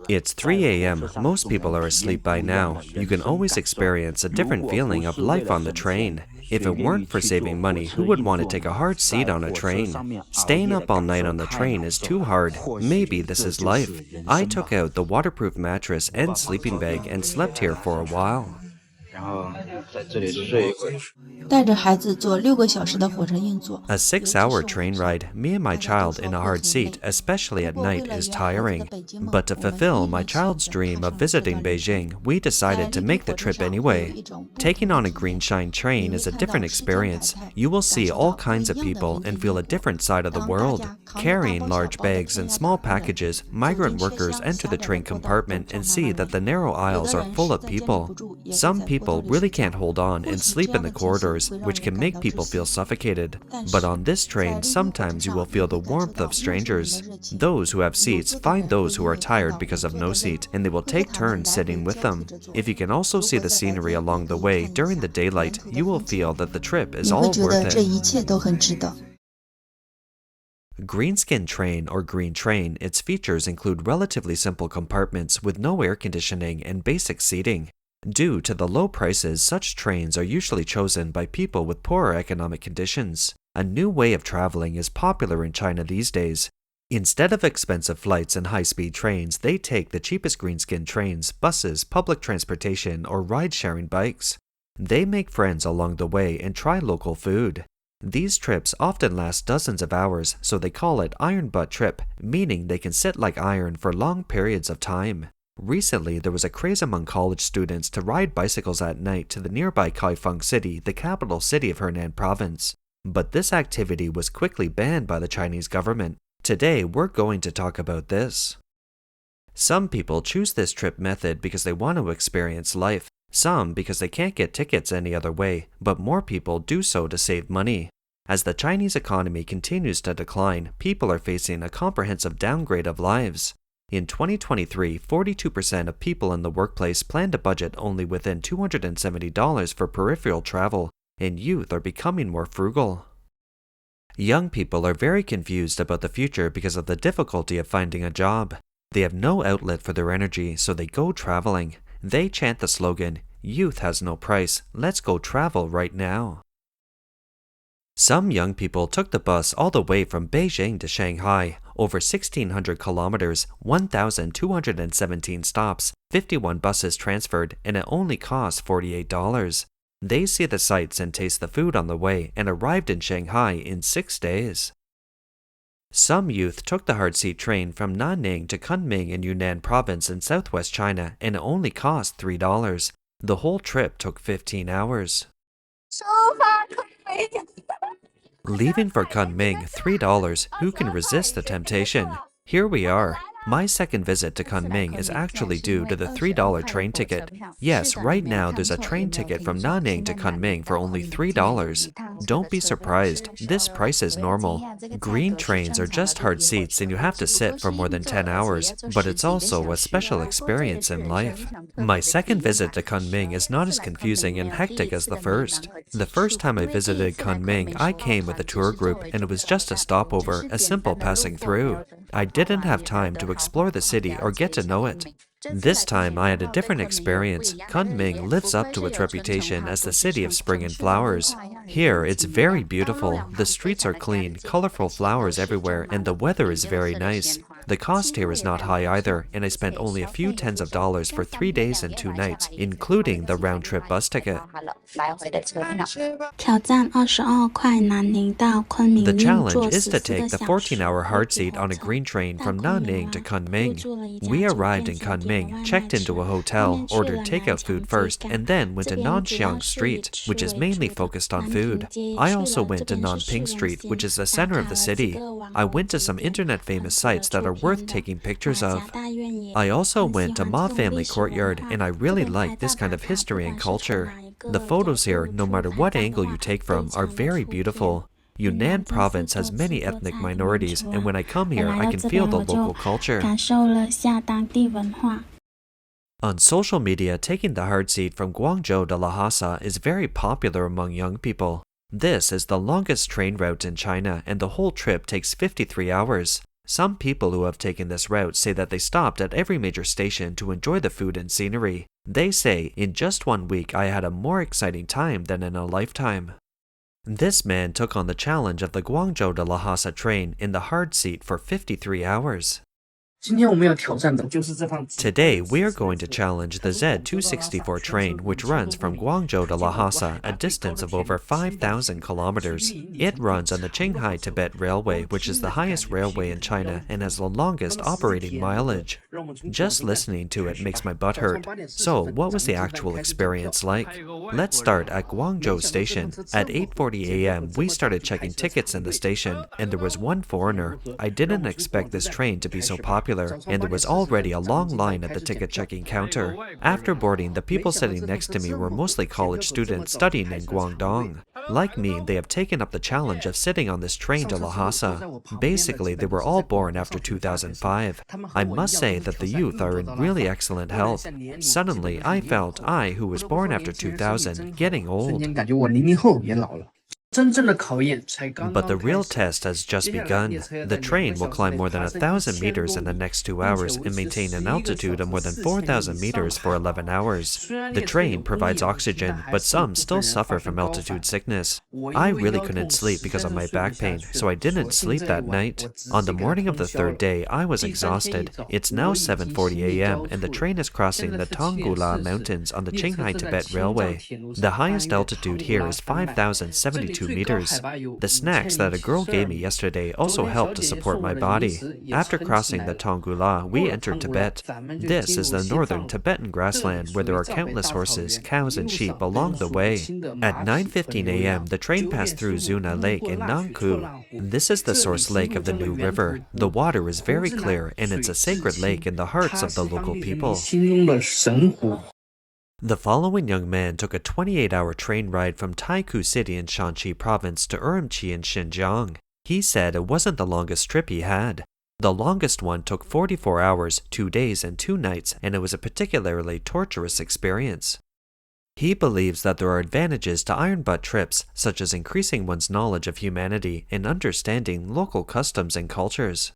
It's 3 a.m. Most people are asleep by now. You can always experience a different feeling of life on the train. If it weren't for saving money, who would want to take a hard seat on a train? Staying up all night on the train is too hard. Maybe this is life. I took out the waterproof mattress and sleeping bag and slept here for a while. 带着孩子坐6个小时的火车硬座。A 6-hour train ride, me and my child in a hard seat, especially at night, is tiring. But to fulfill my child's dream of visiting Beijing, we decided to make the trip anyway. Taking on a green shine train is a different experience. You will see all kinds of people and feel a different side of the world. Carrying large bags and small packages, migrant workers enter the train compartment and see that the narrow aisles are full of people. Some people really can't hold on and sleep in the corridors, which can make people feel suffocated. But on this train, sometimes you will feel the warmth of strangers. Those who have seats find those who are tired because of no seat, and they will take turns sitting with them. If you can also see the scenery along the way during the daylight, you will feel that the trip is all worth it. Greenskin train or green train, its features include relatively simple compartments with no air conditioning and basic seating. Due to the low prices, such trains are usually chosen by people with poorer economic conditions. A new way of traveling is popular in China these days. Instead of expensive flights and high-speed trains, they take the cheapest greenskin trains, buses, public transportation, or ride-sharing bikes. They make friends along the way and try local food. These trips often last dozens of hours, so they call it iron butt trip, meaning they can sit like iron for long periods of time. Recently, there was a craze among college students to ride bicycles at night to the nearby Kaifeng city, the capital city of Henan province. But this activity was quickly banned by the Chinese government. Today, we're going to talk about this. Some people choose this trip method because they want to experience life. Some because they can't get tickets any other way, but more people do so to save money. As the Chinese economy continues to decline, people are facing a comprehensive downgrade of lives. In 2023, 42% of people in the workplace plan to budget only within $270 for peripheral travel, and youth are becoming more frugal. Young people are very confused about the future because of the difficulty of finding a job. They have no outlet for their energy, so they go traveling. They chant the slogan, "Youth has no price, let's go travel right now." Some young people took the bus all the way from Beijing to Shanghai, over 1,600 kilometers, 1,217 stops, 51 buses transferred, and it only cost $48. They see the sights and taste the food on the way and arrived in Shanghai in 6 days. Some youth took the hard seat train from Nanning to Kunming in Yunnan province in southwest China, and it only cost $3. The whole trip took 15 hours. Leaving for Kunming, $3. Who can resist the temptation? Here we are. My second visit to Kunming is actually due to the $3 train ticket. Yes, right now there's a train ticket from Nanning to Kunming for only $3. Don't be surprised, this price is normal. Green trains are just hard seats and you have to sit for more than 10 hours, but it's also a special experience in life. My second visit to Kunming is not as confusing and hectic as the first. The first time I visited Kunming, I came with a tour group and it was just a stopover, a simple passing through. I didn't have time to explore the city or get to know it. This time I had a different experience. Kunming lives up to its reputation as the city of spring and flowers. Here it's very beautiful. The streets are clean, colorful flowers everywhere, and the weather is very nice. The cost here is not high either, and I spent only a few tens of dollars for 3 days and 2 nights, including the round-trip bus ticket. The challenge is to take the 14-hour hard seat on a green train from Nanning to Kunming. We arrived in Kunming, checked into a hotel, ordered takeout food first, and then went to Nanxiang Street, which is mainly focused on food. I also went to Nanping Street, which is the center of the city. I went to some internet-famous sites that are worth taking pictures of. I also went to Ma Family Courtyard, and I really like this kind of history and culture. The photos here, no matter what angle you take from, are very beautiful. Yunnan province has many ethnic minorities, and when I come here, I can feel the local culture. On social media, taking the hard seat from Guangzhou to Lhasa is very popular among young people. This is the longest train route in China, and the whole trip takes 53 hours. Some people who have taken this route say that they stopped at every major station to enjoy the food and scenery. They say, in just 1 week I had a more exciting time than in a lifetime. This man took on the challenge of the Guangzhou to Lhasa train in the hard seat for 53 hours. Today, we are going to challenge the Z264 train, which runs from Guangzhou to Lhasa, a distance of over 5,000 kilometers. It runs on the Qinghai-Tibet Railway, which is the highest railway in China and has the longest operating mileage. Just listening to it makes my butt hurt. So, what was the actual experience like? Let's start at Guangzhou Station. At 8:40 a.m., we started checking tickets in the station, and there was one foreigner. I didn't expect this train to be so popular, and there was already a long line at the ticket checking counter. After boarding, the people sitting next to me were mostly college students studying in Guangdong. Like me, they have taken up the challenge of sitting on this train to Lhasa. Basically, they were all born after 2005. I must say that the youth are in really excellent health. Suddenly, I felt I, who was born after 2000, getting old. But the real test has just begun. The train will climb more than 1,000 meters in the next 2 hours and maintain an altitude of more than 4,000 meters for 11 hours. The train provides oxygen, but some still suffer from altitude sickness. I really couldn't sleep because of my back pain, so I didn't sleep that night. On the morning of the third day, I was exhausted. It's now 7:40 a.m. and the train is crossing the Tonggula Mountains on the Qinghai-Tibet Railway. The highest altitude here is 5,072 meters. The snacks that a girl gave me yesterday also helped to support my body. After crossing the Tonggula, we entered Tibet. This is the northern Tibetan grassland where there are countless horses, cows, and sheep along the way. At 9:15 a.m., the train passed through Zuna Lake in Nangkou. This is the source lake of the New River. The water is very clear, and it's a sacred lake in the hearts of the local people. The following young man took a 28-hour train ride from Taikou City in Shanxi Province to Urumqi in Xinjiang. He said it wasn't the longest trip he had. The longest one took 44 hours, 2 days and 2 nights, and it was a particularly torturous experience. He believes that there are advantages to iron butt trips, such as increasing one's knowledge of humanity and understanding local customs and cultures.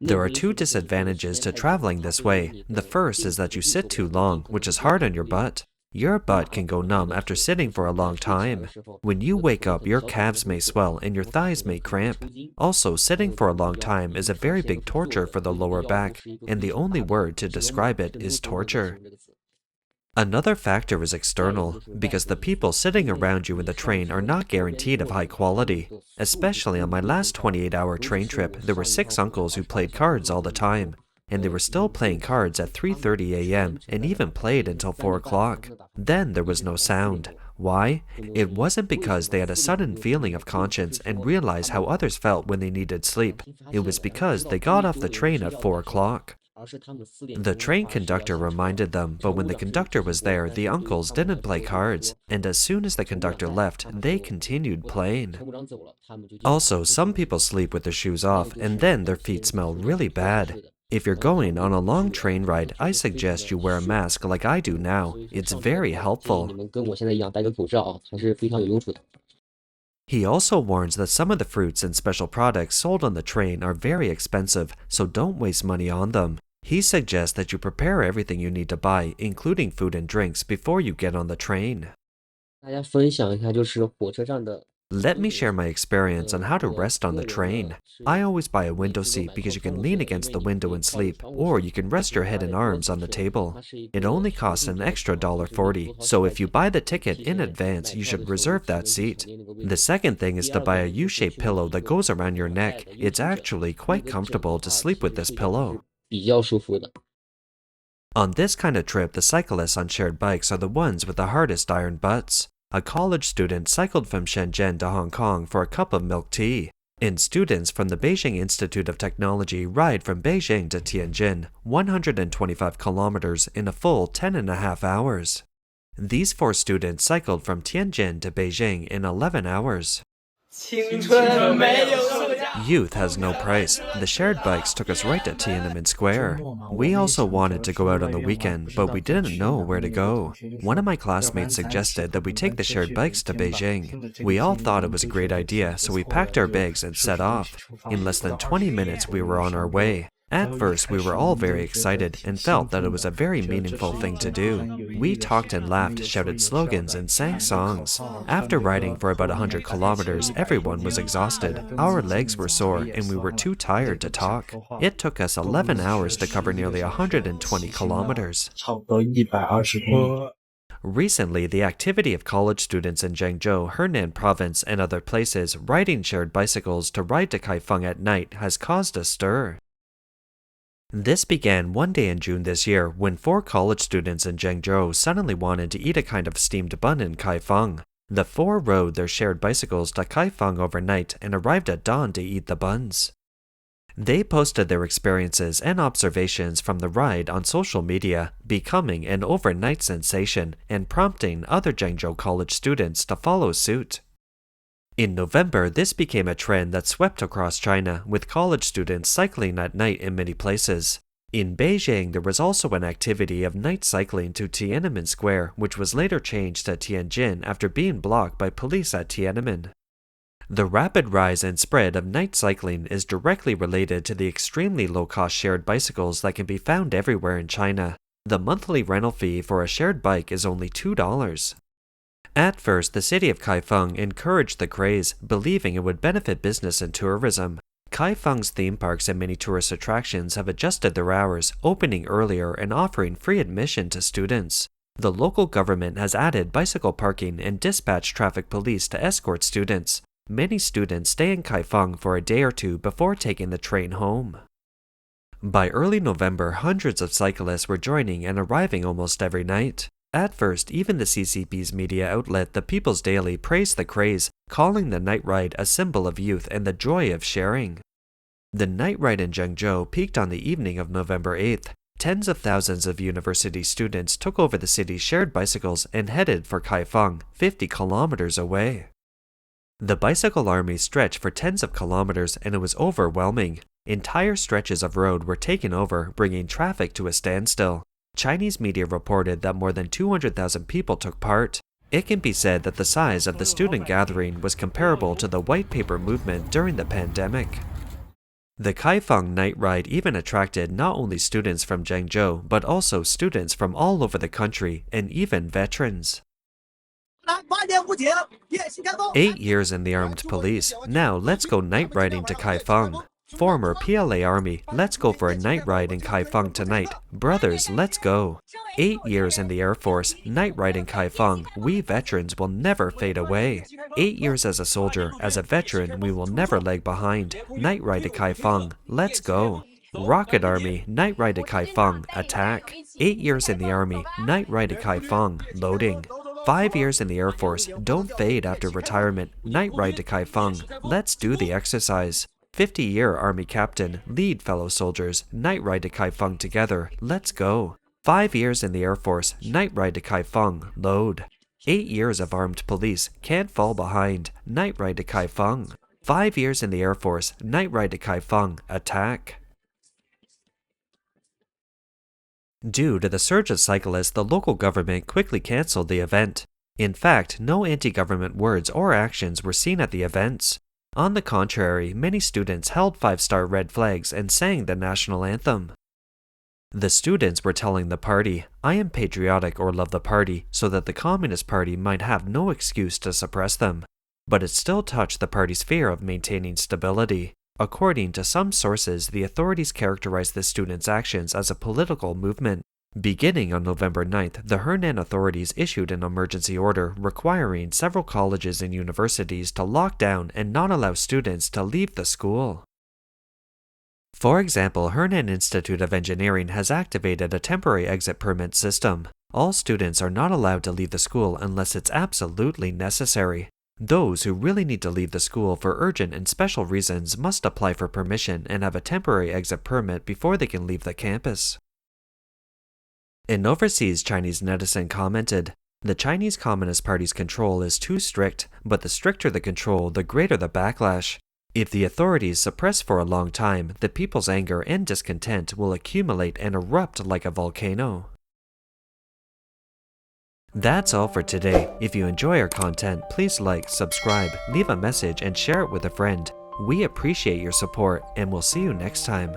There are 2 disadvantages to traveling this way. The first is that you sit too long, which is hard on your butt. Your butt can go numb after sitting for a long time. When you wake up, your calves may swell and your thighs may cramp. Also, sitting for a long time is a very big torture for the lower back, and the only word to describe it is torture. Another factor is external, because the people sitting around you in the train are not guaranteed of high quality. Especially on my last 28-hour train trip, there were 6 uncles who played cards all the time. And they were still playing cards at 3:30 a.m. and even played until 4 o'clock. Then there was no sound. Why? It wasn't because they had a sudden feeling of conscience and realized how others felt when they needed sleep. It was because they got off the train at 4 o'clock. The train conductor reminded them, but when the conductor was there, the uncles didn't play cards, and as soon as the conductor left, they continued playing. Also, some people sleep with their shoes off, and then their feet smell really bad. If you're going on a long train ride, I suggest you wear a mask like I do now. It's very helpful. He also warns that some of the fruits and special products sold on the train are very expensive, so don't waste money on them. He suggests that you prepare everything you need to buy, including food and drinks, before you get on the train. Let me share my experience on how to rest on the train. I always buy a window seat because you can lean against the window and sleep, or you can rest your head and arms on the table. It only costs an extra $1.40, so if you buy the ticket in advance, you should reserve that seat. The second thing is to buy a U-shaped pillow that goes around your neck. It's actually quite comfortable to sleep with this pillow. On this kind of trip, the cyclists on shared bikes are the ones with the hardest iron butts. A college student cycled from Shenzhen to Hong Kong for a cup of milk tea. And students from the Beijing Institute of Technology ride from Beijing to Tianjin, 125 kilometers in a full 10.5 hours. These 4 students cycled from Tianjin to Beijing in 11 hours. Youth has no price. The shared bikes took us right to Tiananmen Square. We also wanted to go out on the weekend, but we didn't know where to go. One of my classmates suggested that we take the shared bikes to Beijing. We all thought it was a great idea, so we packed our bags and set off. In less than 20 minutes, we were on our way. At first, we were all very excited and felt that it was a very meaningful thing to do. We talked and laughed, shouted slogans, and sang songs. After riding for about 100 kilometers, everyone was exhausted. Our legs were sore, and we were too tired to talk. It took us 11 hours to cover nearly 120 kilometers. Recently, the activity of college students in Zhengzhou, Henan province, and other places riding shared bicycles to ride to Kaifeng at night has caused a stir. This began one day in June this year when 4 college students in Zhengzhou suddenly wanted to eat a kind of steamed bun in Kaifeng. The 4 rode their shared bicycles to Kaifeng overnight and arrived at dawn to eat the buns. They posted their experiences and observations from the ride on social media, becoming an overnight sensation and prompting other Zhengzhou college students to follow suit. In November, this became a trend that swept across China, with college students cycling at night in many places. In Beijing, there was also an activity of night cycling to Tiananmen Square, which was later changed to Tianjin after being blocked by police at Tiananmen. The rapid rise and spread of night cycling is directly related to the extremely low-cost shared bicycles that can be found everywhere in China. The monthly rental fee for a shared bike is only $2. At first, the city of Kaifeng encouraged the craze, believing it would benefit business and tourism. Kaifeng's theme parks and many tourist attractions have adjusted their hours, opening earlier and offering free admission to students. The local government has added bicycle parking and dispatched traffic police to escort students. Many students stay in Kaifeng for a day or two before taking the train home. By early November, hundreds of cyclists were joining and arriving almost every night. At first, even the CCP's media outlet, The People's Daily, praised the craze, calling the night ride a symbol of youth and the joy of sharing. The night ride in Zhengzhou peaked on the evening of November 8th. Tens of thousands of university students took over the city's shared bicycles and headed for Kaifeng, 50 kilometers away. The bicycle army stretched for tens of kilometers and it was overwhelming. Entire stretches of road were taken over, bringing traffic to a standstill. Chinese media reported that more than 200,000 people took part. It can be said that the size of the student gathering was comparable to the white paper movement during the pandemic. The Kaifeng night ride even attracted not only students from Zhengzhou, but also students from all over the country and even veterans. 8 years in the armed police. Now let's go night riding to Kaifeng. Former PLA Army, let's go for a night ride in Kaifeng tonight. Brothers, let's go. 8 years in the Air Force, night ride in Kaifeng. We veterans will never fade away. 8 years as a soldier, as a veteran, we will never lag behind. Night ride to Kaifeng, let's go. Rocket Army, night ride to Kaifeng, attack. 8 years in the Army, night ride to Kaifeng, loading. 5 years in the Air Force, don't fade after retirement. Night ride to Kaifeng, let's do the exercise. 50-year Army Captain, lead fellow soldiers, night ride to Kaifeng together, let's go. 5 years in the Air Force, night ride to Kaifeng, load. 8 years of armed police, can't fall behind, night ride to Kaifeng. 5 years in the Air Force, night ride to Kaifeng, attack. Due to the surge of cyclists, the local government quickly cancelled the event. In fact, no anti-government words or actions were seen at the events. On the contrary, many students held 5-star red flags and sang the national anthem. The students were telling the party, "I am patriotic or love the party," so that the Communist Party might have no excuse to suppress them. But it still touched the party's fear of maintaining stability. According to some sources, the authorities characterized the students' actions as a political movement. Beginning on November 9th, the Henan authorities issued an emergency order requiring several colleges and universities to lock down and not allow students to leave the school. For example, Henan Institute of Engineering has activated a temporary exit permit system. All students are not allowed to leave the school unless it's absolutely necessary. Those who really need to leave the school for urgent and special reasons must apply for permission and have a temporary exit permit before they can leave the campus. An overseas Chinese netizen commented, The Chinese Communist Party's control is too strict, but the stricter the control, the greater the backlash. If the authorities suppress for a long time, the people's anger and discontent will accumulate and erupt like a volcano. That's all for today. If you enjoy our content, please like, subscribe, leave a message, and share it with a friend. We appreciate your support, and we'll see you next time.